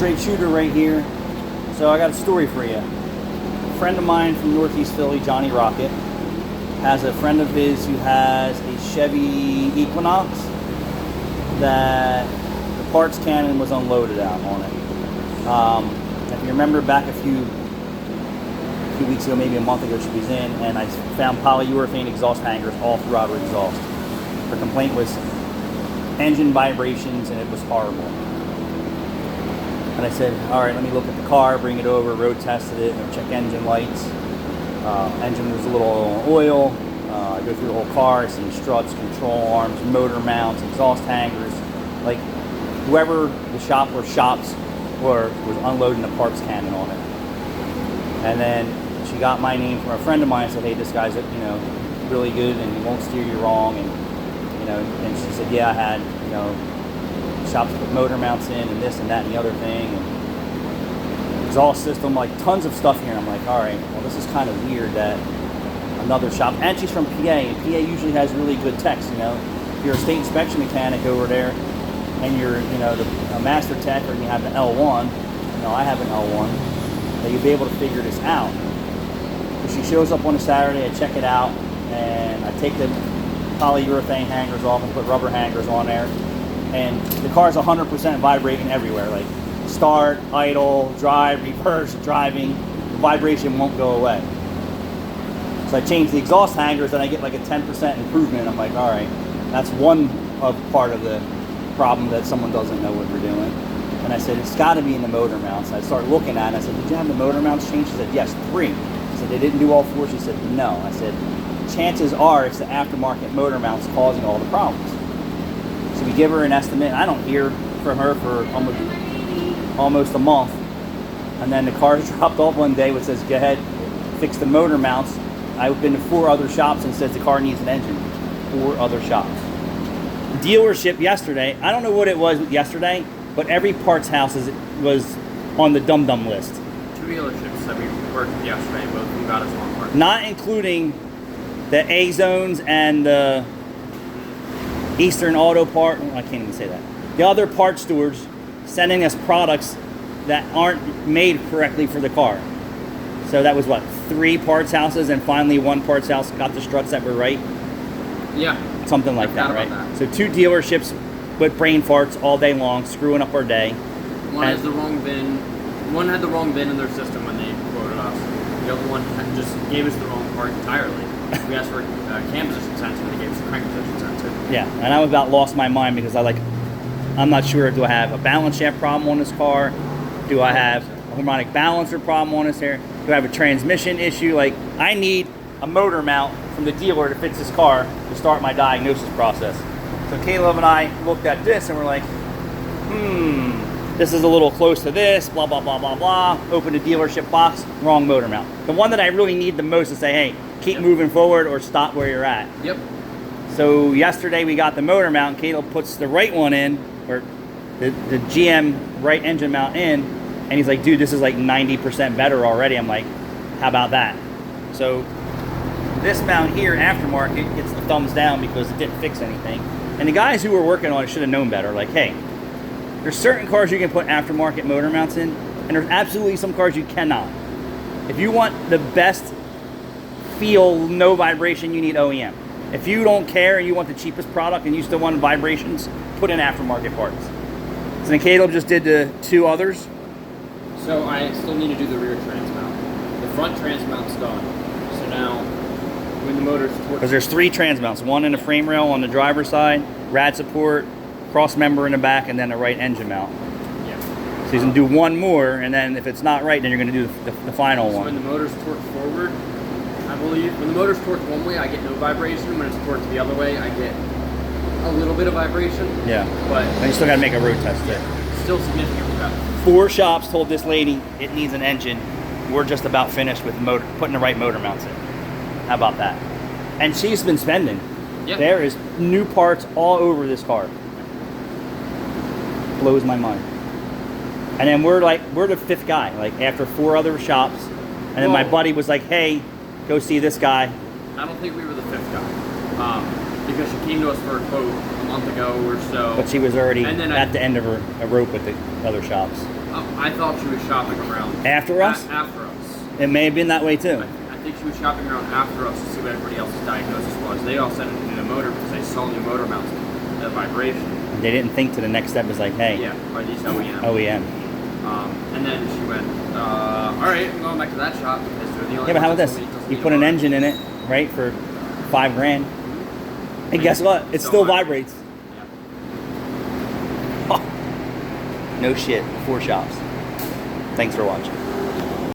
straight shooter right here. So I got a story for you. A friend of mine from Northeast Philly, Johnny Rocket, has a friend of his who has a Chevy Equinox that the parts cannon was unloaded out on it. If you remember back a few weeks ago, maybe a month ago, she was in, and I found polyurethane exhaust hangers all throughout her exhaust. Her complaint was engine vibrations, and it was horrible. And I said, all right, let me look at the car, bring it over, road tested it, check engine lights. Engine was a little on oil. I go through the whole car, I see struts, control arms, motor mounts, exhaust hangers. Like whoever the shop or shops were was unloading the parts cannon on it. And then she got my name from a friend of mine and said, hey, this guy's really good and he won't steer you wrong. And and she said, yeah, I had shops put motor mounts in and this and that and the other thing. And exhaust system, like tons of stuff here. And I'm like, all right, well, this is kind of weird that another shop, and she's from PA, and PA usually has really good techs. If you're a state inspection mechanic over there, and you're a master tech, or you have the L1, I have an L1, that you'll be able to figure this out. So she shows up on a Saturday, I check it out, and I take the polyurethane hangers off and put rubber hangers on there, and the car's 100% vibrating everywhere, like start, idle, drive, reverse, driving, the vibration won't go away. So I change the exhaust hangers and I get like a 10% improvement. I'm like, all right, that's one of part of the problem that someone doesn't know what we're doing. And I said, it's got to be in the motor mounts. I started looking at it. I said, did you have the motor mounts changed? She said, yes, 3. I said, they didn't do all 4? She said, no. I said, chances are it's the aftermarket motor mounts causing all the problems. So we give her an estimate. I don't hear from her for almost a month. And then the car dropped off one day which says, go ahead, fix the motor mounts. I've been to 4 other shops and says the car needs an engine. 4 other shops. Dealership yesterday, I don't know what it was yesterday, but every parts house was on the dum-dum list. 2 dealerships that we worked with yesterday, both of them got us one part. Not including the A-Zones and the Eastern Auto Part, I can't even say that. The other part stewards sending us products that aren't made correctly for the car. So that was what, 3 parts houses, and finally 1 parts house got the struts that were right? Yeah. Something like that, right? So 2 dealerships with brain farts all day long, screwing up our day. One has the wrong bin. One had the wrong bin in their system when they quoted us. The other one just gave us the wrong part entirely. We asked for a cam position sensor, and they gave us a crank position sensor. Yeah, and I about lost my mind because I'm not sure, do I have a balance shaft problem on this car? Do I have a harmonic balancer problem on this here? Do I have a transmission issue? Like, I need a motor mount from the dealer to fix this car to start my diagnosis process. So Caleb and I looked at this and we're like, this is a little close to this, blah, blah, blah, blah, blah. Open the dealership box, wrong motor mount. The one that I really need the most to say, hey, keep moving forward or stop where you're at. Yep. So yesterday we got the motor mount. Caleb puts the right one in, or the GM right engine mount in, and he's like, dude, this is like 90% better already. I'm like, how about that? So this mount here, aftermarket, gets the thumbs down because it didn't fix anything. And the guys who were working on it should have known better. Like, hey, there's certain cars you can put aftermarket motor mounts in, and there's absolutely some cars you cannot. If you want the best feel, no vibration, you need OEM. If you don't care and you want the cheapest product and you still want vibrations, put in aftermarket parts. So then Caleb just did the 2 others. So I still need to do the rear trans mount. The front trans mount's done. So now, when the motor's torqued... Because there's 3 trans mounts. One in the frame rail on the driver's side, rad support, cross member in the back, and then the right engine mount. Yeah. So you can do 1 more, and then if it's not right, then you're going to do the final So one. when the motor's torqued forward, I believe, when the motor's torqued one way, I get no vibration. When it's torqued the other way, I get a little bit of vibration. Yeah. But then you still got to make a road test there. Still significantly better. 4 shops told this lady it needs an engine. We're just about finished with putting the right motor mounts in. How about that? And she's been spending. Yep. There is new parts all over this car. Blows my mind. And then we're the 5th guy, like after 4 other shops. And then my buddy was like, hey, go see this guy. I don't think we were the 5th guy. Because she came to us for a quote on month ago or so. But she was already And then at the end of her rope with the other shops. I thought she was shopping around. After us? After us. It may have been that way too. I think she was shopping around after us to see what everybody else's diagnosis was. They all said it needed a motor because they saw new motor mounts, the vibration. They didn't think to the next step is like, hey, Yeah, are these OEM? OEM. And then she went, all right, I'm going back to that shop because they're the only Yeah, but how about ones this? that doesn't You need put a an motor. engine in it, right, for $5,000, and guess what? It still vibrates. Yeah. No shit. 4 shops. Thanks for watching.